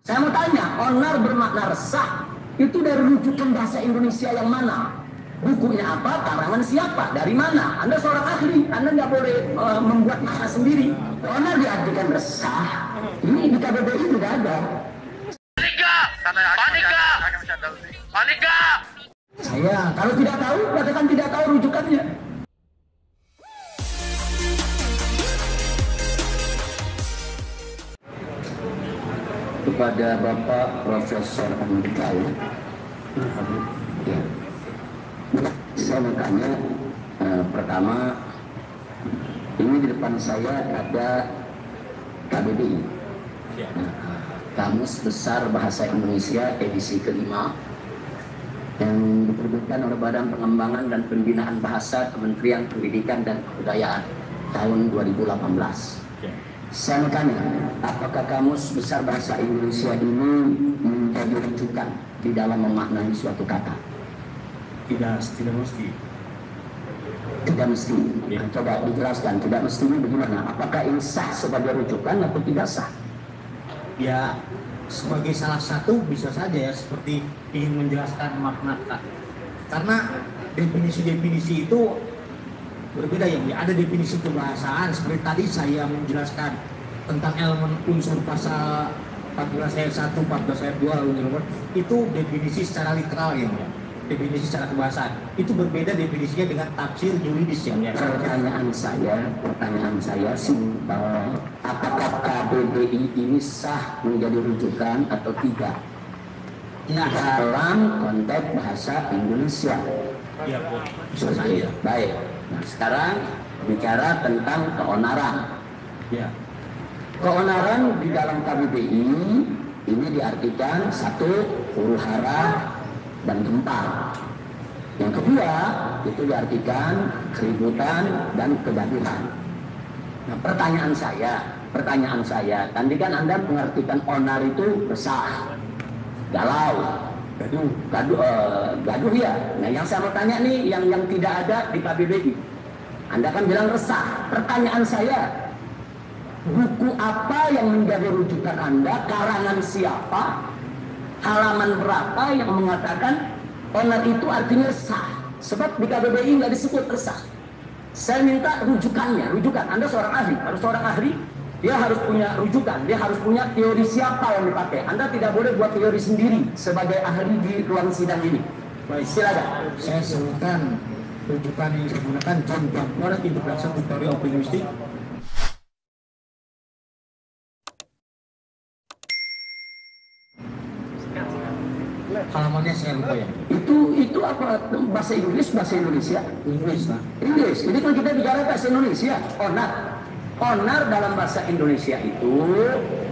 Saya mau tanya, onar bermakna resah itu dari rujukan bahasa Indonesia yang mana? Bukunya apa? Karangan siapa? Dari mana? Anda seorang ahli, Anda nggak boleh membuat makna sendiri. Onar diartikan resah. Ini di KBBI tidak ada. Panika! Saya kalau tidak tahu, katakan tidak tahu rujukannya. Kepada Bapak Profesor Andika, ya. Saya mau tanya, pertama, ini di depan saya ada KBBI, Kamus Besar Bahasa Indonesia edisi kelima, yang diterbitkan oleh Badan Pengembangan dan Pembinaan Bahasa Kementerian Pendidikan dan Kebudayaan tahun 2018. Saya mau tanya, apakah Kamus Besar Bahasa Indonesia ini menjadi rujukan di dalam memaknai suatu kata? Tidak mesti. Tidak mesti. Ya. Coba dijelaskan, tidak mestinya bagaimana? Apakah ini sah sebagai rujukan atau tidak sah? Ya, sebagai salah satu bisa saja ya, seperti ingin menjelaskan makna kata. Karena definisi-definisi itu berbeda ya. Ada definisi kebahasaan seperti tadi saya menjelaskan tentang elemen unsur pasal 14 ayat 1, 14 ayat 2 itu definisi secara literal ya. Definisi secara kebahasaan itu berbeda definisinya dengan tafsir yuridis ya. Pertanyaan saya simpel, apakah KBBI ini sah menjadi rujukan atau tidak? Ya, dalam konteks bahasa Indonesia. Iya, bisa saja. Baik. Nah, sekarang bicara tentang keonaran. Ya. Keonaran di dalam KBBI ini diartikan satu, huru hara dan gempar. Yang kedua itu diartikan keributan dan kegaduhan. Nah, pertanyaan saya, tadi kan Anda mengartikan onar itu resah, galau, gaduh ya. Nah, yang saya mau tanya nih, yang tidak ada di KBBI, Anda kan bilang resah. Pertanyaan saya, buku apa yang menjadi rujukan Anda? Karangan siapa? Halaman berapa yang mengatakan onar itu artinya resah? Sebab di KBBI nggak disebut resah. Saya minta rujukannya. Anda seorang ahli, dia harus punya rujukan, dia harus punya teori siapa yang dipakai. Anda tidak boleh buat teori sendiri sebagai ahli di ruang sidang ini. Baik, silakan. Saya sebutkan rujukan yang saya gunakan John Butler, Introduction to Theory of Linguistics. Halamannya saya lupa ya. Itu apa? Bahasa Inggris, bahasa Indonesia? Inggris lah. Inggris. Ini kan kita bicara bahasa Indonesia. Onar dalam bahasa Indonesia itu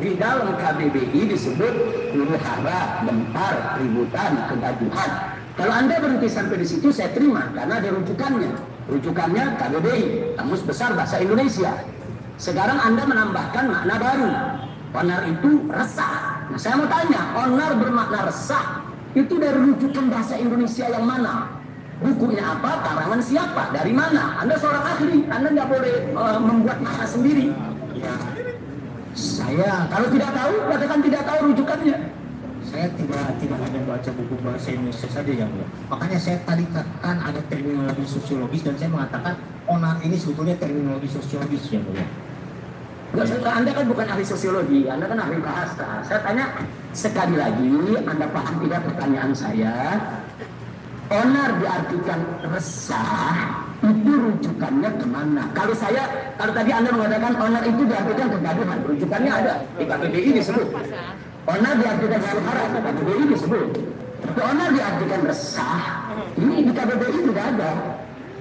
di dalam KBBI disebut huru hara, gempar, keributan, kegaduhan. Kalau Anda berhenti sampai di situ saya terima karena ada rujukannya. Rujukannya KBBI, Kamus Besar Bahasa Indonesia. Sekarang Anda menambahkan makna baru. Onar itu resah. Nah, saya mau tanya, onar bermakna resah itu dari rujukan bahasa Indonesia yang mana? Bukunya apa? Karangan siapa? Dari mana? Anda seorang ahli, Anda nggak boleh membuat makna sendiri. Ya. Saya kalau tidak tahu, katakan tidak tahu rujukannya. Saya tidak hanya baca buku bahasa Indonesia saja yang mulia. Makanya saya tadi katakan ada terminologi sosiologis dan saya mengatakan onar ini sebetulnya terminologi sosiologis yang mulia. Anda kan bukan ahli sosiologi, Anda kan ahli bahasa. Saya tanya sekali lagi, Anda paham tidak pertanyaan saya? Onar diartikan resah, itu rujukannya kemana? Kalau tadi Anda mengatakan onar itu diartikan kegaduhan, rujukannya ada di KBBI disebut. Onar diartikan huru hara, di KBBI disebut. Tapi onar diartikan resah, ini di KBBI tidak ada.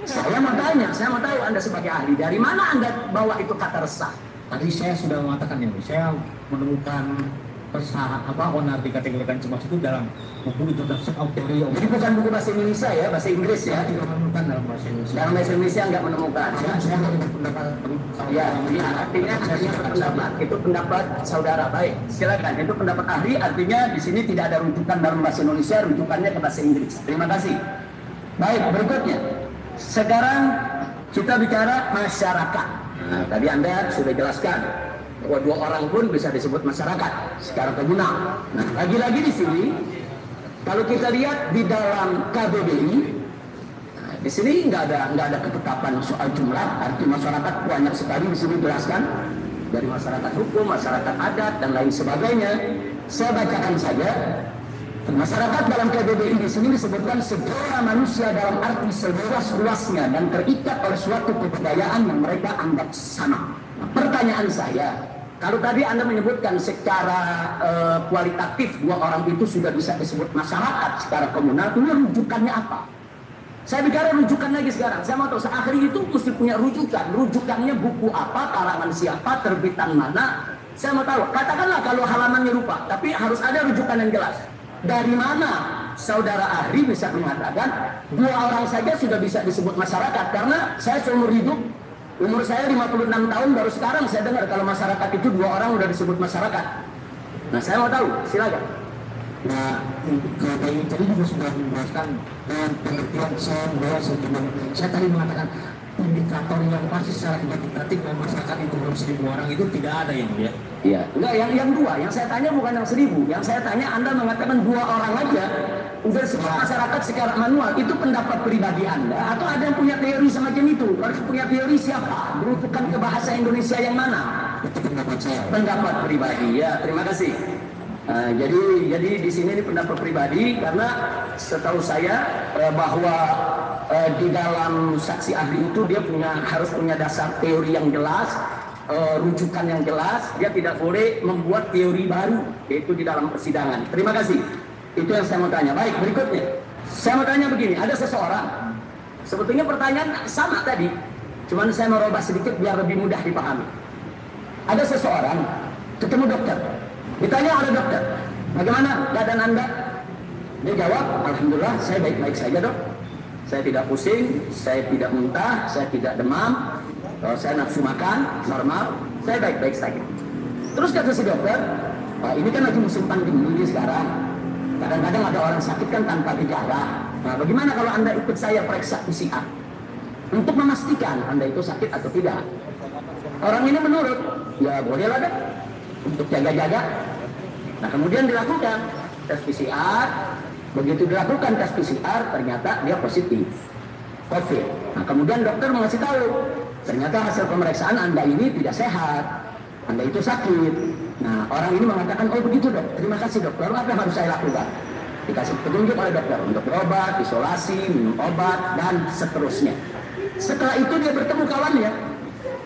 Saya mau tahu Anda sebagai ahli, dari mana Anda bawa itu kata resah? Tadi saya sudah mengatakan ini, saya menemukan onar dikategorikan cemas itu dalam buku Introduction to Theory of. Jadi bukan buku bahasa Indonesia ya, bahasa Inggris ya? Tidak menemukan dalam bahasa Indonesia. Dalam bahasa Indonesia nggak menemukan. Saya hanya berpendapat. Ya, artinya berpendapat. Itu pendapat saudara. Baik, silakan. Itu pendapat ahli. Artinya di sini tidak ada rujukan dalam bahasa Indonesia, rujukannya ke bahasa Inggris. Terima kasih. Baik, berikutnya. Sekarang kita bicara masyarakat. Nah, tadi Anda sudah jelaskan Dua orang pun bisa disebut masyarakat secara komunal. Nah, lagi-lagi di sini kalau kita lihat di dalam KBBI, nah, di sini nggak ada ketetapan soal jumlah. Arti masyarakat banyak sekali di sini jelaskan dari masyarakat hukum, masyarakat adat dan lain sebagainya. Saya bacakan saja. Masyarakat dalam KBBI di sini disebutkan segala manusia dalam arti seluas-luasnya dan terikat oleh suatu kebudayaan yang mereka anggap sama. Nah, pertanyaan saya, kalau tadi Anda menyebutkan secara kualitatif dua orang itu sudah bisa disebut masyarakat secara komunal, ini rujukannya apa? Saya bicara rujukan lagi sekarang. Saya mau tahu, akhirnya itu mesti punya rujukan. Rujukannya buku apa, karangan siapa, terbitan mana? Saya mau tahu. Katakanlah kalau halamannya lupa, tapi harus ada rujukan yang jelas. Dari mana saudara Ahri bisa mengatakan dua orang saja sudah bisa disebut masyarakat? Karena saya seumur hidup, umur saya 56 tahun, baru sekarang saya dengar kalau masyarakat itu dua orang sudah disebut masyarakat. Nah, saya mau tahu, silakan. Nah, kalau tadi juga sudah menjelaskan dengan pengertian saya bahwa saya tadi mengatakan indikator yang pasti secara kuantitatif bahwa masyarakat itu belum 1.000 orang itu tidak ada yang ya. Iya, enggak, yang dua, yang saya tanya bukan yang 1.000, yang saya tanya Anda mengatakan dua orang aja udah semua masyarakat secara manual, itu pendapat pribadi Anda atau ada yang punya teori semacam itu? Harus punya teori siapa? Berujukan ke bahasa Indonesia yang mana? Itu pendapat saya. Pendapat pribadi, ya, terima kasih. Jadi di sini ini pendapat pribadi karena setahu saya bahwa di dalam saksi ahli itu dia harus punya dasar teori yang jelas, rujukan yang jelas. Dia tidak boleh membuat teori baru, yaitu di dalam persidangan. Terima kasih. Itu yang saya mau tanya. Baik, berikutnya saya mau tanya begini. Ada seseorang, sebetulnya pertanyaan sama tadi, cuman saya merubah sedikit biar lebih mudah dipahami. Ada seseorang ketemu dokter, ditanya oleh dokter, bagaimana keadaan Anda? Dia jawab, alhamdulillah saya baik-baik saja dok. Saya tidak pusing, saya tidak muntah, saya tidak demam, saya nafsu makan, normal, saya baik-baik saja. Terus kata si dokter, ini kan lagi musim pandemi sekarang. Kadang-kadang ada orang sakit kan tanpa gejala. Nah, bagaimana kalau Anda ikut saya periksa PCR? Untuk memastikan Anda itu sakit atau tidak. Orang ini menurut, ya bolehlah dok, untuk jaga-jaga. Nah, kemudian dilakukan tes PCR. Begitu dilakukan tes PCR, ternyata dia positif COVID. Nah, kemudian dokter mengasih tahu, ternyata hasil pemeriksaan Anda ini tidak sehat, Anda itu sakit. Nah, orang ini mengatakan, oh begitu dok, terima kasih dok, lalu apa yang harus saya lakukan? Dikasih petunjuk oleh dokter untuk berobat, isolasi, minum obat, dan seterusnya. Setelah itu dia bertemu kawannya.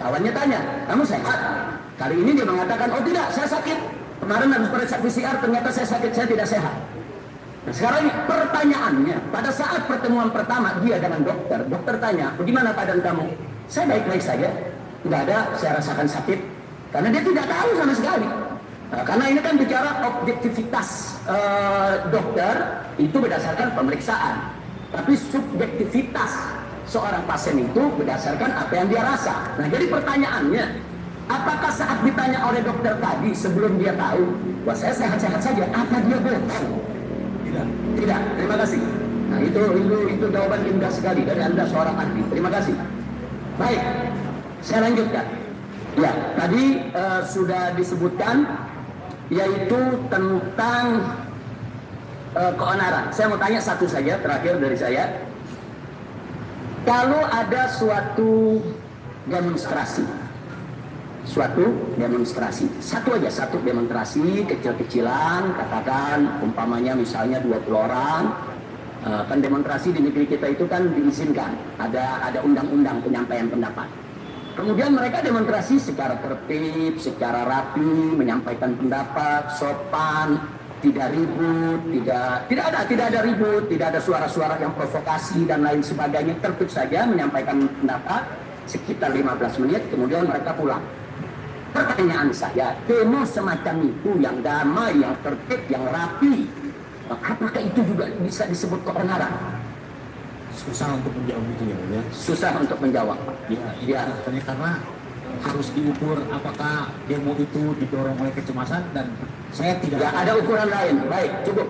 Kawannya tanya, kamu sehat? Kali ini dia mengatakan, oh tidak, saya sakit. Kemarin habis periksa PCR, ternyata saya sakit, saya tidak sehat. Nah, sekarang ini pertanyaannya, pada saat pertemuan pertama dia dengan dokter, dokter tanya, bagaimana keadaan kamu? Saya baik-baik saja, nggak ada saya rasakan sakit, karena dia tidak tahu sama sekali. Nah, karena ini kan bicara objektivitas dokter itu berdasarkan pemeriksaan, tapi subjektivitas seorang pasien itu berdasarkan apa yang dia rasa. Nah, jadi pertanyaannya, apakah saat ditanya oleh dokter tadi sebelum dia tahu, wah saya sehat-sehat saja, apa dia bohong? Tidak, terima kasih. Nah, itu jawaban indah sekali dari Anda seorang ahli. Terima kasih. Baik, saya lanjutkan. Ya, tadi sudah disebutkan yaitu tentang keonaran. Saya mau tanya satu saja terakhir dari saya. Kalau ada suatu demonstrasi, satu demonstrasi kecil-kecilan, katakan umpamanya misalnya 20 orang, kan demonstrasi di negeri kita itu kan diizinkan, ada undang-undang penyampaian pendapat. Kemudian mereka demonstrasi secara tertib, secara rapi, menyampaikan pendapat, sopan, tidak ribut, tidak ada ribut, tidak ada suara-suara yang provokasi dan lain sebagainya, tertib saja menyampaikan pendapat sekitar 15 menit, kemudian mereka pulang. Pertanyaan saya, demo semacam itu yang damai, yang tertib, yang rapi, apakah itu juga bisa disebut keonaran? Susah untuk menjawab itu ya. Susah untuk menjawab. Ya. Karena harus diukur apakah demo itu didorong oleh kecemasan dan saya tidak. Ya, ada ukuran lain. Baik, cukup.